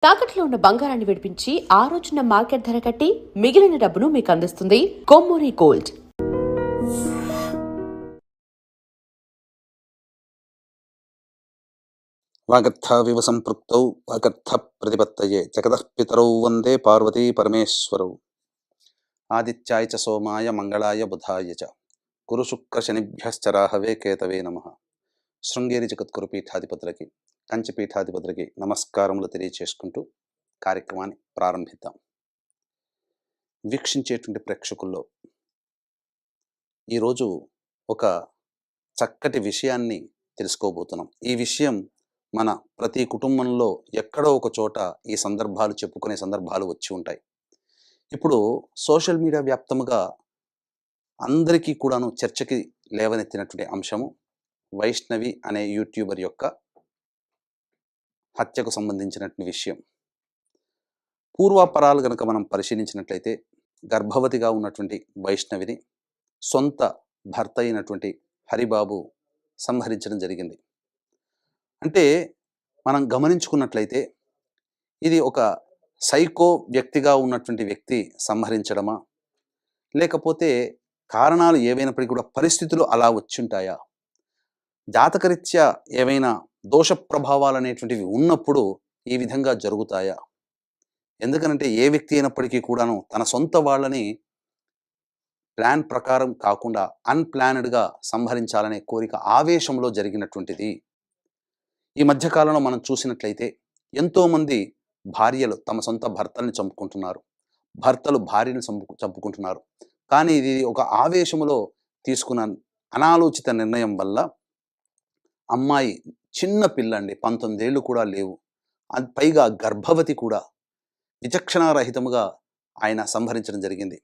తాకట్లో ఉన్న బంగారాన్ని విడిపించి ఆ రోజున మార్కెట్ ధర కట్టి మిగిలిన డబ్బును మీకు అందిస్తుంది కొమ్మూరి గోల్డ్. వాగర్థావివ సంపృక్తౌ వాగర్థ ప్రతిపత్తయే జగతః పితరౌ వందే పార్వతీ పరమేశ్వరౌ. ఆదిత్యాయ చ సోమాయ మంగళాయ బుధాయ చ గురు శుక్ర శనిభ్యశ్చరాహవే కేతవే నమః. శృంగేరి జగద్గురు పీఠాధిపతులకి, కంచి పీఠాధిపతులకి నమస్కారములు తెలియచేసుకుంటూ కార్యక్రమాన్ని ప్రారంభిద్దాం. వీక్షించేటువంటి ప్రేక్షకుల్లో ఈరోజు ఒక చక్కటి విషయాన్ని తెలుసుకోబోతున్నాం. ఈ విషయం మన ప్రతి కుటుంబంలో ఎక్కడో ఒక చోట ఈ సందర్భాలు చెప్పుకునే సందర్భాలు వచ్చి ఉంటాయి. ఇప్పుడు సోషల్ మీడియా వ్యాప్తముగా అందరికీ కూడాను చర్చకి లేవనెత్తినటువంటి అంశము వైష్ణవి అనే యూట్యూబర్ యొక్క హత్యకు సంబంధించినటువంటి విషయం. పూర్వాపరాలు కనుక మనం పరిశీలించినట్లయితే గర్భవతిగా ఉన్నటువంటి వైష్ణవిని సొంత భర్త అయినటువంటి హరిబాబు సంహరించడం జరిగింది. అంటే మనం గమనించుకున్నట్లయితే ఇది ఒక సైకో వ్యక్తిగా ఉన్నటువంటి వ్యక్తి సంహరించడమా, లేకపోతే కారణాలు ఏవైనప్పటికీ కూడా పరిస్థితులు అలా వచ్చుంటాయా, జాతకరీత్యా ఏవైనా దోష ప్రభావాలు అనేటువంటివి ఉన్నప్పుడు ఈ విధంగా జరుగుతాయా? ఎందుకనంటే ఏ వ్యక్తి అయినప్పటికీ కూడాను తన సొంత వాళ్ళని ప్లాన్ ప్రకారం కాకుండా అన్ప్లానెడ్గా సంహరించాలనే కోరిక ఆవేశంలో జరిగినటువంటిది. ఈ మధ్యకాలంలో మనం చూసినట్లయితే ఎంతోమంది భార్యలు తమ సొంత భర్తల్ని చంపుకుంటున్నారు, భర్తలు భార్యను చంపుకుంటున్నారు. కానీ ఇది ఒక ఆవేశములో తీసుకున్న అనాలోచిత నిర్ణయం వల్ల అమ్మాయి చిన్న పిల్లండి, 19 ఏళ్ళు కూడా లేవు, అది పైగా గర్భవతి కూడా, విచక్షణారహితముగా ఆయన సంహరించడం జరిగింది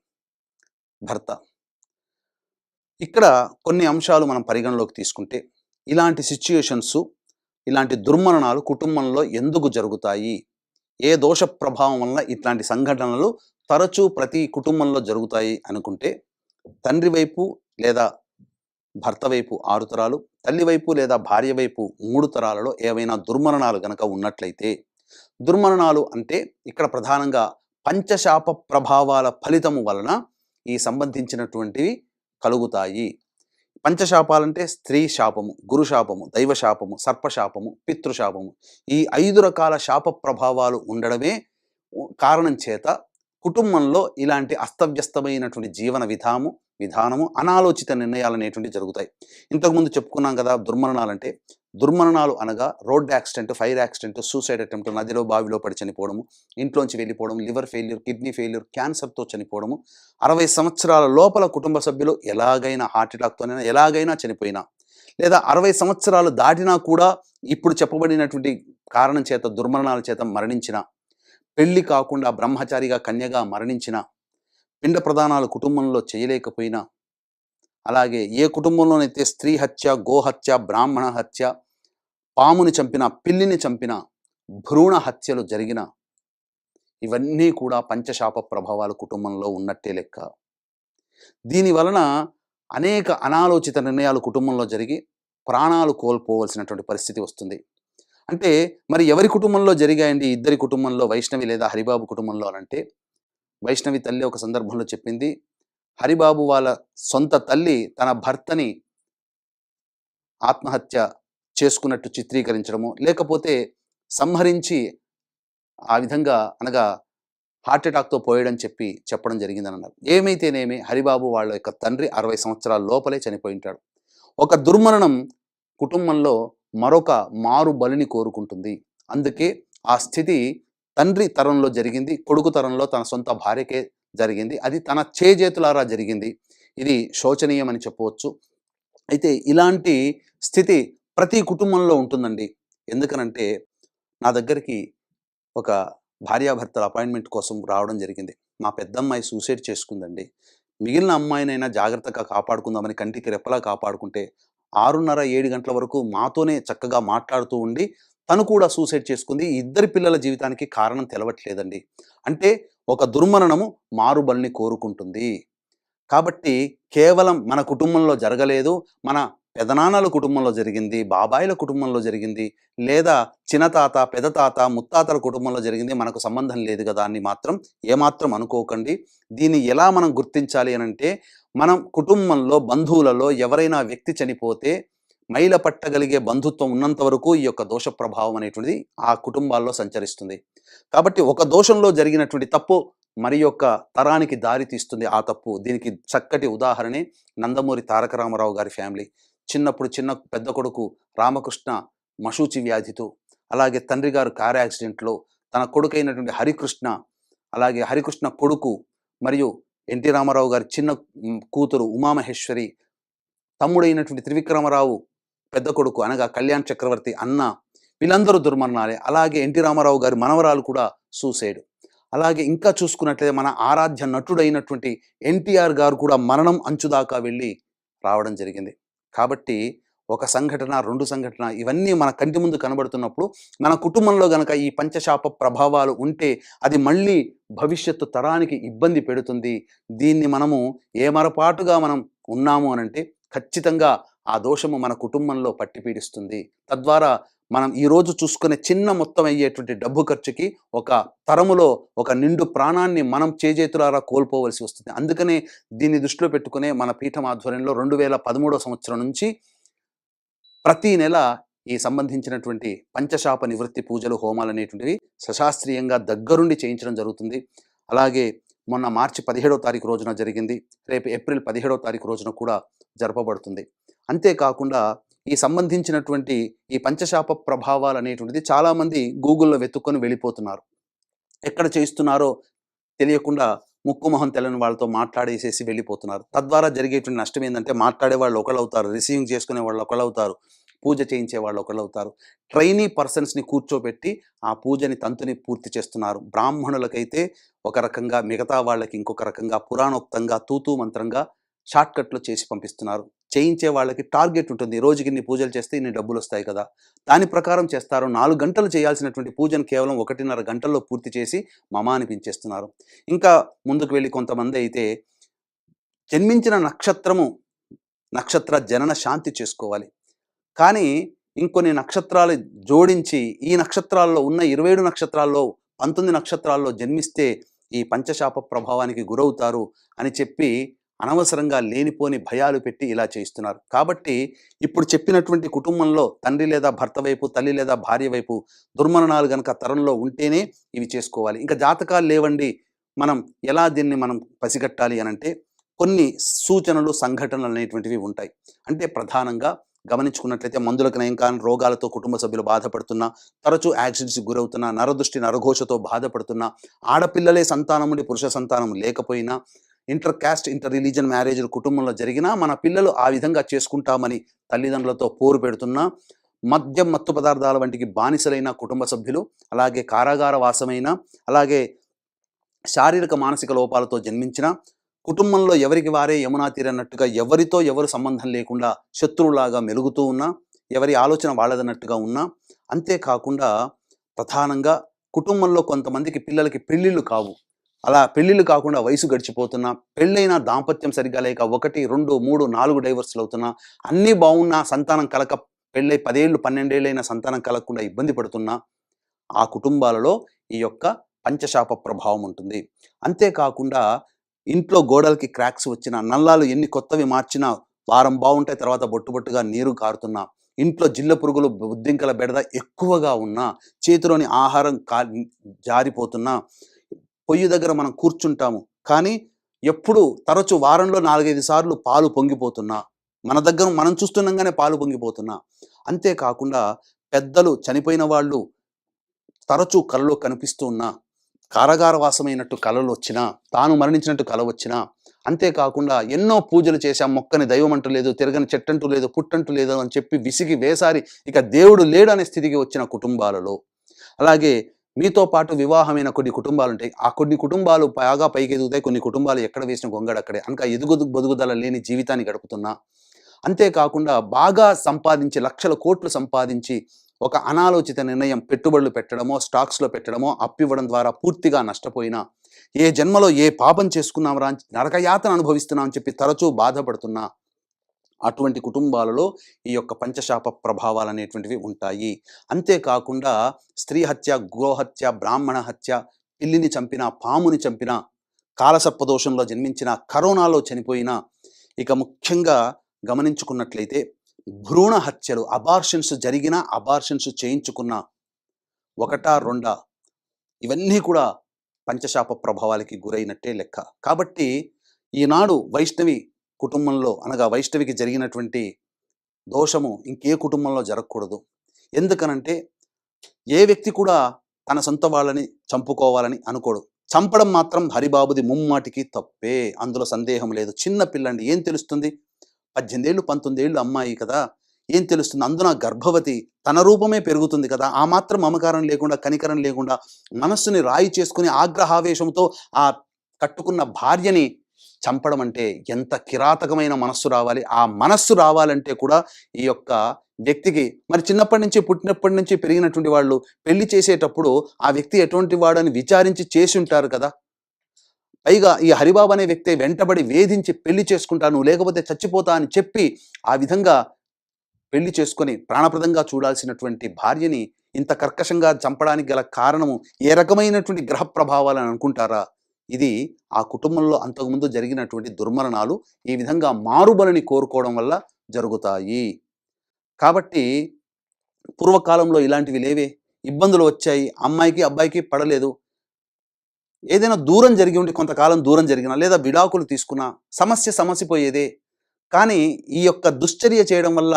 భర్త. ఇక్కడ కొన్ని అంశాలు మనం పరిగణలోకి తీసుకుంటే ఇలాంటి సిచ్యుయేషన్స్, ఇలాంటి దుర్మరణాలు కుటుంబంలో ఎందుకు జరుగుతాయి, ఏ దోష ప్రభావం వల్ల ఇట్లాంటి సంఘటనలు తరచూ ప్రతి కుటుంబంలో జరుగుతాయి అనుకుంటే, తండ్రి వైపు లేదా భర్త వైపు 6 తరాలు, తల్లి వైపు లేదా భార్య వైపు 3 తరాలలో ఏవైనా దుర్మరణాలు గనక ఉన్నట్లయితే, దుర్మరణాలు అంటే ఇక్కడ ప్రధానంగా పంచశాప ప్రభావాల ఫలితము వలన ఈ సంబంధించినటువంటివి కలుగుతాయి. పంచశాపాలంటే స్త్రీ శాపము, గురు శాపము, దైవ శాపము, సర్పశాపము, పితృశాపము. ఈ 5 రకాల శాప ప్రభావాలు ఉండడమే కారణం చేత కుటుంబంలో ఇలాంటి అస్తవ్యస్తమైనటువంటి జీవన విధానము, అనాలోచిత నిర్ణయాలు అనేటువంటి జరుగుతాయి. ఇంతకుముందు చెప్పుకున్నాం కదా, దుర్మరణాలు అనగా road accident, fire accident, suicide attempt, నదిలో బావిలో పడి చనిపోవడము, ఇంట్లోంచి వెళ్ళిపోవడం, లివర్ ఫెయిల్యూర్, కిడ్నీ ఫెయిల్యూర్, క్యాన్సర్తో చనిపోవడము, 60 సంవత్సరాల లోపల కుటుంబ సభ్యులు ఎలాగైనా హార్ట్ అటాక్తోనైనా ఎలాగైనా చనిపోయినా, లేదా 60 సంవత్సరాలు దాటినా కూడా ఇప్పుడు చెప్పబడినటువంటి కారణం చేత దుర్మరణాల చేత మరణించిన, పెళ్లి కాకుండా బ్రహ్మచారిగా కన్యగా మరణించిన, పిండ ప్రదానాలు కుటుంబంలో చేయలేకపోయినా, అలాగే ఏ కుటుంబంలోనైతే స్త్రీ హత్య, గోహత్య, బ్రాహ్మణ హత్య, పాముని చంపిన, పిల్లిని చంపిన, భ్రూణ హత్యలు జరిగిన, ఇవన్నీ కూడా పంచశాప ప్రభావాలు కుటుంబంలో ఉన్నట్టే లెక్క. దీని వలన అనేక అనాలోచిత నిర్ణయాలు కుటుంబంలో జరిగి ప్రాణాలు కోల్పోవలసినటువంటి పరిస్థితి వస్తుంది. అంటే మరి ఎవరి కుటుంబంలో జరిగాయండి? ఇద్దరి కుటుంబంలో, వైష్ణవి లేదా హరిబాబు కుటుంబంలో అంటే, వైష్ణవి తల్లి ఒక సందర్భంలో చెప్పింది, హరిబాబు వాళ్ళ సొంత తల్లి తన భర్తని ఆత్మహత్య చేసుకున్నట్టు చిత్రీకరించడము, లేకపోతే సంహరించి ఆ విధంగా అనగా హార్ట్ అటాక్తో పోయాడని చెప్పడం జరిగిందని అన్నారు. ఏమైతేనేమి హరిబాబు వాళ్ళ యొక్క తండ్రి 60 సంవత్సరాల లోపలే చనిపోయి ఉంటాడు. ఒక దుర్మరణం కుటుంబంలో మరొక మారు బలిని కోరుకుంటుంది. అందుకే ఆ స్థితి తండ్రి తరంలో జరిగింది, కొడుకు తరంలో తన సొంత భార్యకే జరిగింది. అది తన చేజేతులారా జరిగింది. ఇది శోచనీయమని చెప్పవచ్చు. అయితే ఇలాంటి స్థితి ప్రతి కుటుంబంలో ఉంటుందండి. ఎందుకనంటే నా దగ్గరికి ఒక భార్యాభర్తల అపాయింట్మెంట్ కోసం రావడం జరిగింది. మా పెద్దమ్మాయి సూసైడ్ చేసుకుందండి, మిగిలిన అమ్మాయినైనా జాగ్రత్తగా కాపాడుకుందామని కంటికి రెప్పలా కాపాడుకుంటే 6:30, 7 గంటల వరకు మాతోనే చక్కగా మాట్లాడుతూ ఉండి తను కూడా సూసైడ్ చేసుకుంది. ఇద్దరి పిల్లల జీవితానికి కారణం తెలవట్లేదండి. అంటే ఒక దుర్మరణము మారుబలిని కోరుకుంటుంది. కాబట్టి కేవలం మన కుటుంబంలో జరగలేదు, మన పెదనాన్నల కుటుంబంలో జరిగింది, బాబాయిల కుటుంబంలో జరిగింది, లేదా చిన్నతాత, పెదతాత, ముత్తాతల కుటుంబంలో జరిగింది, మనకు సంబంధం లేదు కదా అని మాత్రం ఏమాత్రం అనుకోకండి. దీన్ని ఎలా మనం గుర్తించాలి అనంటే, మనం కుటుంబంలో, బంధువులలో ఎవరైనా వ్యక్తి చనిపోతే మైల పట్టగలిగే బంధుత్వం ఉన్నంత వరకు ఈ యొక్క దోష ప్రభావం అనేటువంటిది ఆ కుటుంబాల్లో సంచరిస్తుంది. కాబట్టి ఒక దోషంలో జరిగినటువంటి తప్పు మరి యొక్క తరానికి దారి తీస్తుంది ఆ తప్పు. దీనికి చక్కటి ఉదాహరణే నందమూరి తారక రామారావు గారి ఫ్యామిలీ. చిన్నప్పుడు పెద్ద కొడుకు రామకృష్ణ మశూచి వ్యాధితో, అలాగే తండ్రి గారు కారు యాక్సిడెంట్లో, తన కొడుకైనటువంటి హరికృష్ణ, అలాగే హరికృష్ణ కొడుకు మరియు ఎన్టీ రామారావు గారి చిన్న కూతురు ఉమామహేశ్వరి, తమ్ముడైనటువంటి త్రివిక్రమరావు పెద్ద కొడుకు అనగా కళ్యాణ్ చక్రవర్తి అన్న, వీళ్ళందరూ దుర్మరణాలే. అలాగే ఎన్టీ రామారావు గారి మనవరాలు కూడా సూసైడ్. అలాగే ఇంకా చూసుకున్నట్లయితే మన ఆరాధ్య నటుడైనటువంటి ఎన్టీఆర్ గారు కూడా మరణం అంచుదాకా వెళ్ళి రావడం జరిగింది. కాబట్టి ఒక సంఘటన, 2 సంఘటన ఇవన్నీ మన కంటి ముందు కనబడుతున్నప్పుడు మన కుటుంబంలో గనక ఈ పంచశాప ప్రభావాలు ఉంటే అది మళ్ళీ భవిష్యత్తు తరానికి ఇబ్బంది పెడుతుంది. దీన్ని మనము ఏమరపాటుగా మనం ఉన్నాము అనంటే ఖచ్చితంగా ఆ దోషము మన కుటుంబంలో పట్టి పీడిస్తుంది. తద్వారా మనం ఈరోజు చూసుకునే చిన్న మొత్తం అయ్యేటువంటి డబ్బు ఖర్చుకి ఒక తరములో ఒక నిండు ప్రాణాన్ని మనం చేజేతులారా కోల్పోవలసి వస్తుంది. అందుకనే దీన్ని దృష్టిలో పెట్టుకునే మన పీఠం ఆధ్వర్యంలో 2013 సంవత్సరం నుంచి ప్రతి నెల ఈ సంబంధించినటువంటి పంచశాప నివృత్తి పూజలు, హోమాలు అనేటువంటివి సశాస్త్రీయంగా దగ్గరుండి చేయించడం జరుగుతుంది. అలాగే మొన్న మార్చి 17వ తారీఖు రోజున జరిగింది. రేపు ఏప్రిల్ 17వ తారీఖు రోజున కూడా జరపబడుతుంది. అంతేకాకుండా ఈ సంబంధించినటువంటి ఈ పంచశాప ప్రభావాలు అనేటువంటిది చాలామంది గూగుల్లో వెతుక్కొని వెళ్ళిపోతున్నారు. ఎక్కడ చేయిస్తున్నారో తెలియకుండా ముక్కు మొహం తెల్లని వాళ్ళతో మాట్లాడేసేసి వెళ్ళిపోతున్నారు. తద్వారా జరిగేటువంటి నష్టం ఏంటంటే, మాట్లాడే వాళ్ళు ఒకళ్ళవుతారు, రిసీవింగ్ చేసుకునే వాళ్ళు ఒకళ్ళవుతారు, పూజ చేయించే వాళ్ళు ఒకళ్ళవుతారు. ట్రైనీ పర్సన్స్ని కూర్చోబెట్టి ఆ పూజని, తంతుని పూర్తి చేస్తున్నారు. బ్రాహ్మణులకైతే ఒక రకంగా, మిగతా వాళ్ళకి ఇంకొక రకంగా, పురాణోక్తంగా, తూతూ మంత్రంగా షార్ట్కట్లో చేసి పంపిస్తున్నారు. చేయించే వాళ్ళకి టార్గెట్ ఉంటుంది. రోజుకి ఇన్ని పూజలు చేస్తే ఇన్ని డబ్బులు వస్తాయి కదా, దాని ప్రకారం చేస్తారు. 4 గంటలు చేయాల్సినటువంటి పూజను కేవలం 1.5 గంటల్లో పూర్తి చేసి మమ అనిపించేస్తున్నారు. ఇంకా ముందుకు వెళ్ళి కొంతమంది అయితే జన్మించిన నక్షత్ర జనన శాంతి చేసుకోవాలి. కానీ ఇంకొన్ని నక్షత్రాలు జోడించి ఈ నక్షత్రాల్లో ఉన్న 27 నక్షత్రాల్లో 19 నక్షత్రాల్లో జన్మిస్తే ఈ పంచశాప ప్రభావానికి గురవుతారు అని చెప్పి అనవసరంగా లేనిపోని భయాలు పెట్టి ఇలా చేయిస్తున్నారు. కాబట్టి ఇప్పుడు చెప్పినటువంటి కుటుంబంలో తండ్రి లేదా భర్త వైపు, తల్లి లేదా భార్య వైపు దుర్మరణాలు గనక తరంలో ఉంటేనే ఇవి చేసుకోవాలి. ఇంకా జాతకాలు లేవండి, మనం ఎలా దీన్ని మనం పసిగట్టాలి అనంటే కొన్ని సూచనలు, సంఘటనలు అనేటువంటివి ఉంటాయి. అంటే ప్రధానంగా గమనించుకున్నట్లయితే మందులకు నయం కాని రోగాలతో కుటుంబ సభ్యులు బాధపడుతున్నా, తరచూ యాక్సిడెంట్స్కి గురవుతున్నా, నరదృష్టి నరఘోషతో బాధపడుతున్నా, ఆడపిల్లలే సంతానం ఉండి పురుష సంతానం లేకపోయినా, ఇంటర్ క్యాస్ట్, ఇంటర్ రిలీజన్ మ్యారేజ్లు కుటుంబంలో జరిగినా మన పిల్లలు ఆ విధంగా చేసుకుంటామని తల్లిదండ్రులతో పోరు పెడుతున్నా, మద్యం, మత్తు పదార్థాల వంటికి బానిసలైన కుటుంబ సభ్యులు, అలాగే కారాగార వాసమైన, అలాగే శారీరక మానసిక లోపాలతో జన్మించిన, కుటుంబంలో ఎవరికి వారే యమునా తీరన్నట్టుగా ఎవరితో ఎవరు సంబంధం లేకుండా శత్రువులాగా మెలుగుతూ ఉన్నా, ఎవరి ఆలోచన వాళ్ళదన్నట్టుగా ఉన్నా, అంతేకాకుండా ప్రధానంగా కుటుంబంలో కొంతమందికి పిల్లలకి పెళ్ళిళ్ళు కావు, అలా పెళ్ళిళ్ళు కాకుండా వయసు గడిచిపోతున్నా, పెళ్ళైన దాంపత్యం సరిగ్గా లేక 1, 2, 3, 4 డైవర్స్లు అవుతున్నా, అన్నీ బాగున్నా సంతానం కలక, పెళ్ళై 10 ఏళ్ళు 12 ఏళ్ళైనా సంతానం కలగకుండా ఇబ్బంది పడుతున్నా, ఆ కుటుంబాలలో ఈ యొక్క పంచశాప ప్రభావం ఉంటుంది. అంతేకాకుండా ఇంట్లో గోడలకి క్రాక్స్ వచ్చినా, నల్లాలు ఎన్ని కొత్తవి మార్చినా వారం బాగుంటాయి, తర్వాత బొట్టుబొట్టుగా నీరు కారుతున్నా, ఇంట్లో జిల్ల పురుగులు, బుద్ధింకల బెడద ఎక్కువగా ఉన్నా, చేతిలోని ఆహారం జారిపోతున్నా, పొయ్యి దగ్గర మనం కూర్చుంటాము కానీ ఎప్పుడు తరచు వారంలో 4-5 సార్లు పాలు పొంగిపోతున్నా, మన దగ్గర మనం చూస్తున్నాగానే పాలు పొంగిపోతున్నా, అంతేకాకుండా పెద్దలు, చనిపోయిన వాళ్ళు తరచూ కలలో కనిపిస్తూ ఉన్నా, కారాగార వాసమైనట్టు కలలు వచ్చినా, తాను మరణించినట్టు కల వచ్చినా, అంతేకాకుండా ఎన్నో పూజలు చేశాం, మొక్కని దైవం అంటూ లేదు, తిరగని చెట్టంటూ లేదు, పుట్టంటూ లేదు అని చెప్పి విసిగి వేసారి ఇక దేవుడు లేడు అనే స్థితికి వచ్చిన కుటుంబాలలో, అలాగే మీతో పాటు వివాహమైన కొన్ని కుటుంబాలు ఉంటాయి. ఆ కొన్ని కుటుంబాలు బాగా పైకి ఎదుగుతాయి, కొన్ని కుటుంబాలు ఎక్కడ వేసిన గొంగడక్కడే, అనక బొదుగుదల లేని జీవితాన్ని గడుపుతున్నా, అంతేకాకుండా బాగా సంపాదించి లక్షల కోట్లు సంపాదించి ఒక అనాలోచిత నిర్ణయం, పెట్టుబడులు పెట్టడమో, స్టాక్స్లో పెట్టడమో, అప్పివ్వడం ద్వారా పూర్తిగా నష్టపోయినా, ఏ జన్మలో ఏ పాపం చేసుకున్నామరా, నరకయాతన అనుభవిస్తున్నామని చెప్పి తరచూ బాధపడుతున్నా, అటువంటి కుటుంబాలలో ఈ యొక్క పంచశాప ప్రభావాలు అనేటువంటివి ఉంటాయి. అంతేకాకుండా స్త్రీ హత్య, గోహత్య, బ్రాహ్మణ హత్య, పిల్లిని చంపిన, పాముని చంపిన, కాలసర్పదోషంలో జన్మించిన, కరోనాలో చనిపోయిన, ఇక ముఖ్యంగా గమనించుకున్నట్లయితే భ్రూణ హత్యలు, అబార్షన్స్ జరిగిన, అబార్షన్స్ చేయించుకున్న, ఒకటా రెండా, ఇవన్నీ కూడా పంచశాప ప్రభావాలకి గురైనట్టే లెక్క. కాబట్టి ఈనాడు వైష్ణవి కుటుంబంలో అనగా వైష్ణవికి జరిగినటువంటి దోషము ఇంకే కుటుంబంలో జరగకూడదు. ఎందుకనంటే ఏ వ్యక్తి కూడా తన సొంత వాళ్ళని చంపుకోవాలని అనుకోడు. చంపడం మాత్రం హరిబాబుది ముమ్మాటికి తప్పే, అందులో సందేహం లేదు. చిన్న పిల్లండి, ఏం తెలుస్తుంది? 18 ఏళ్ళు 19 ఏళ్ళు అమ్మాయి కదా, ఏం తెలుస్తుంది? అందున గర్భవతి, తన రూపమే పెరుగుతుంది కదా. ఆ మాత్రం మమకారం లేకుండా, కనికరం లేకుండా, మనస్సుని రాయి చేసుకుని ఆగ్రహావేశంతో ఆ కట్టుకున్న భార్యని చంపడం అంటే ఎంత కిరాతకమైన మనస్సు రావాలి. ఆ మనస్సు రావాలంటే కూడా ఈ యొక్క వ్యక్తికి మరి చిన్నప్పటి నుంచి, పుట్టినప్పటి నుంచి పెరిగినటువంటి వాళ్ళు పెళ్లి చేసేటప్పుడు ఆ వ్యక్తి ఎటువంటి వాడని విచారించి చేసి ఉంటారు కదా. పైగా ఈ హరిబాబు అనే వ్యక్తి వెంటబడి వేధించి పెళ్లి చేసుకుంటా, నువ్వు లేకపోతే చచ్చిపోతా అని చెప్పి ఆ విధంగా పెళ్లి చేసుకొని ప్రాణప్రదంగా చూడాల్సినటువంటి భార్యని ఇంత కర్కశంగా చంపడానికి గల కారణము ఏ రకమైనటువంటి గ్రహ ప్రభావాలని అనుకుంటారా? ఇది ఆ కుటుంబంలో అంతకుముందు జరిగినటువంటి దుర్మరణాలు ఈ విధంగా మారుబలని కోరుకోవడం వల్ల జరుగుతాయి. కాబట్టి పూర్వకాలంలో ఇలాంటివి లేవే, ఇబ్బందులు వచ్చాయి, అమ్మాయికి అబ్బాయికి పడలేదు, ఏదైనా దూరం జరిగి ఉండి కొంతకాలం దూరం జరిగినా లేదా విడాకులు తీసుకున్నా సమసిపోయేదే. కానీ ఈ యొక్క దుశ్చర్య చేయడం వల్ల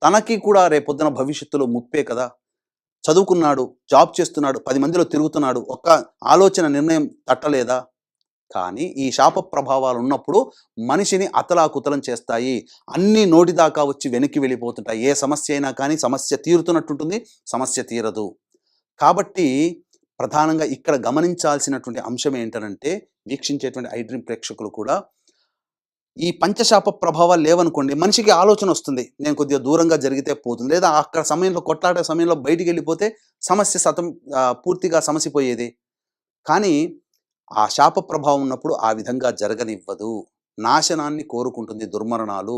తనకి కూడా రేపొద్దున భవిష్యత్తులో ముప్పే కదా. చదువుకున్నాడు, జాబ్ చేస్తున్నాడు, 10 మందిలో తిరుగుతున్నాడు, ఒక్క ఆలోచన నిర్ణయం తట్టలేదా? కానీ ఈ శాప ప్రభావాలు ఉన్నప్పుడు మనిషిని అతలాకుతలం చేస్తాయి. అన్నీ నోటి దాకా వచ్చి వెనక్కి వెళ్ళిపోతుంటాయి. ఏ సమస్య అయినా కానీ సమస్య తీరుతున్నట్టుంటుంది, సమస్య తీరదు. కాబట్టి ప్రధానంగా ఇక్కడ గమనించాల్సినటువంటి అంశం ఏంటంటే, వీక్షించేటువంటి ఐ డ్రీమ్ ప్రేక్షకులు కూడా ఈ పంచశాప ప్రభావాలు లేవనుకోండి, మనిషికి ఆలోచన వస్తుంది, నేను కొద్దిగా దూరంగా జరిగితే పోతుంది, లేదా అక్కడ సమయంలో కొట్లాడే సమయంలో బయటికి వెళ్ళిపోతే సమస్య పూర్తిగా సమసిపోయేది. కానీ ఆ శాప ప్రభావం ఉన్నప్పుడు ఆ విధంగా జరగనివ్వదు, నాశనాన్ని కోరుకుంటుంది, దుర్మరణాలు.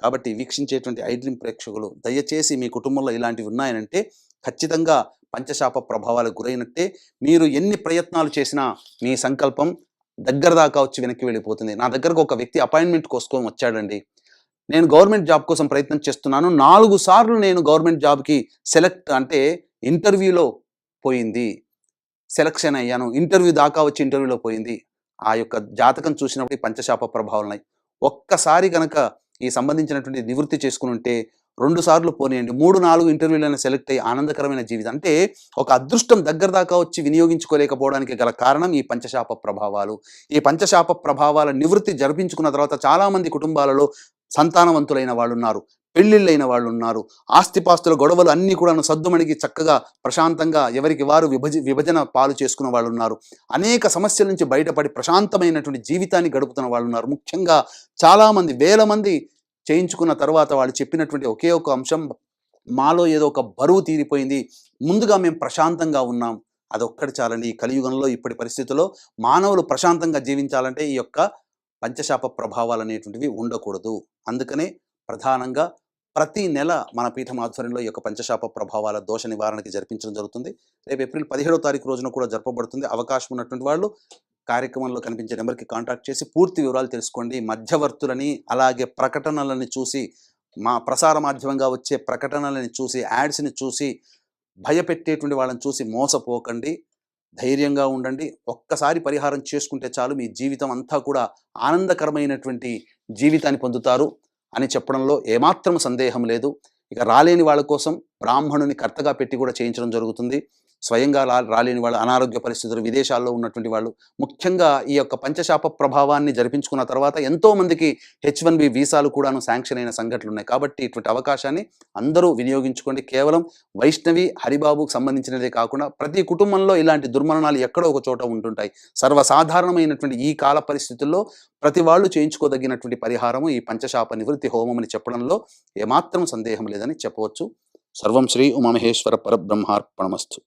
కాబట్టి వీక్షించేటువంటి ఐ డ్రీమ్ ప్రేక్షకులు దయచేసి మీ కుటుంబంలో ఇలాంటివి ఉన్నాయనంటే ఖచ్చితంగా పంచశాప ప్రభావాలకు గురైనట్టే. మీరు ఎన్ని ప్రయత్నాలు చేసినా మీ సంకల్పం దగ్గర దాకా వచ్చి వెనక్కి వెళ్ళిపోతుంది. నా దగ్గరకు ఒక వ్యక్తి అపాయింట్మెంట్ కోసం వచ్చాడండి, నేను గవర్నమెంట్ జాబ్ కోసం ప్రయత్నం చేస్తున్నాను, 4 సార్లు నేను గవర్నమెంట్ జాబ్కి ఇంటర్వ్యూలో పోయింది, సెలక్షన్ అయ్యాను, ఇంటర్వ్యూ దాకా వచ్చి ఇంటర్వ్యూలో పోయింది. ఆ యొక్క జాతకం చూసినప్పుడు పంచశాప ప్రభావాలు ఉన్నాయి. ఒక్కసారి కనుక ఈ సంబంధించినటువంటి నివృత్తి చేసుకుని ఉంటే 2 సార్లు పోనీయండి, 3-4 ఇంటర్వ్యూలను సెలెక్ట్ అయ్యి ఆనందకరమైన జీవితం. అంటే ఒక అదృష్టం దగ్గర దాకా వచ్చి వినియోగించుకోలేకపోవడానికి గల కారణం ఈ పంచశాప ప్రభావాలు. ఈ పంచశాప ప్రభావాల నివృత్తి జరిపించుకున్న తర్వాత చాలామంది కుటుంబాలలో సంతానవంతులైన వాళ్ళు ఉన్నారు, పెళ్లిళ్ళైన వాళ్ళు ఉన్నారు, ఆస్తిపాస్తుల గొడవలు అన్నీ కూడా సద్దుమణిగి చక్కగా ప్రశాంతంగా ఎవరికి వారు విభజన పాలు చేసుకున్న వాళ్ళు ఉన్నారు. అనేక సమస్యల నుంచి బయటపడి ప్రశాంతమైనటువంటి జీవితాన్ని గడుపుతున్న వాళ్ళు ఉన్నారు. ముఖ్యంగా చాలామంది, వేల మంది చేయించుకున్న తర్వాత వాళ్ళు చెప్పినటువంటి ఒకే ఒక అంశం, మాలో ఏదో ఒక బరువు తీరిపోయింది, ముందుగా మేము ప్రశాంతంగా ఉన్నాం. అదొక్కటి చాలండి. ఈ కలియుగంలో ఇప్పటి పరిస్థితుల్లో మానవులు ప్రశాంతంగా జీవించాలంటే ఈ యొక్క పంచశాప ప్రభావాలు అనేటువంటివి ఉండకూడదు. అందుకనే ప్రధానంగా ప్రతి నెల మన పీఠం ఆధ్వర్యంలో ఈ యొక్క పంచశాప ప్రభావాల దోష నివారణకి జరిపించడం జరుగుతుంది. రేపు ఏప్రిల్ 17వ తారీఖు రోజున కూడా జరపబడుతుంది. అవకాశం ఉన్నటువంటి వాళ్ళు కార్యక్రమంలో కనిపించే నెంబర్కి కాంటాక్ట్ చేసి పూర్తి వివరాలు తెలుసుకోండి. మధ్యవర్తులని అలాగే ప్రకటనలని చూసి, మా ప్రసార మాధ్యమంగా వచ్చే ప్రకటనలని చూసి, యాడ్స్ని చూసి భయపెట్టేటువంటి వాళ్ళని చూసి మోసపోకండి. ధైర్యంగా ఉండండి. ఒక్కసారి పరిహారం చేసుకుంటే చాలు, మీ జీవితం అంతా కూడా ఆనందకరమైనటువంటి జీవితాన్ని పొందుతారు అని చెప్పడంలో ఏమాత్రం సందేహం లేదు. ఇక రాలేని వాళ్ళ కోసం బ్రాహ్మణుని కర్తగా పెట్టి కూడా చేయించడం జరుగుతుంది. స్వయంగా రాలేని వాళ్ళు, అనారోగ్య పరిస్థితులు, విదేశాల్లో ఉన్నటువంటి వాళ్ళు, ముఖ్యంగా ఈ యొక్క పంచశాప ప్రభావాన్ని జరిపించుకున్న తర్వాత ఎంతోమందికి H1B వీసాలు కూడాను శాంక్షన్ అయిన సంఘటనలు ఉన్నాయి. కాబట్టి ఇటువంటి అవకాశాన్ని అందరూ వినియోగించుకోండి. కేవలం వైష్ణవి, హరిబాబుకు సంబంధించినదే కాకుండా ప్రతి కుటుంబంలో ఇలాంటి దుర్మరణాలు ఎక్కడో ఒక చోట ఉంటుంటాయి. సర్వసాధారణమైనటువంటి ఈ కాల పరిస్థితుల్లో ప్రతి వాళ్ళు చేయించుకోదగినటువంటి పరిహారము ఈ పంచశాప నివృత్తి హోమం అని చెప్పడంలో ఏమాత్రం సందేహం లేదని చెప్పవచ్చు. సర్వం శ్రీ ఉమామహేశ్వర పరబ్రహ్మార్పణమస్తు.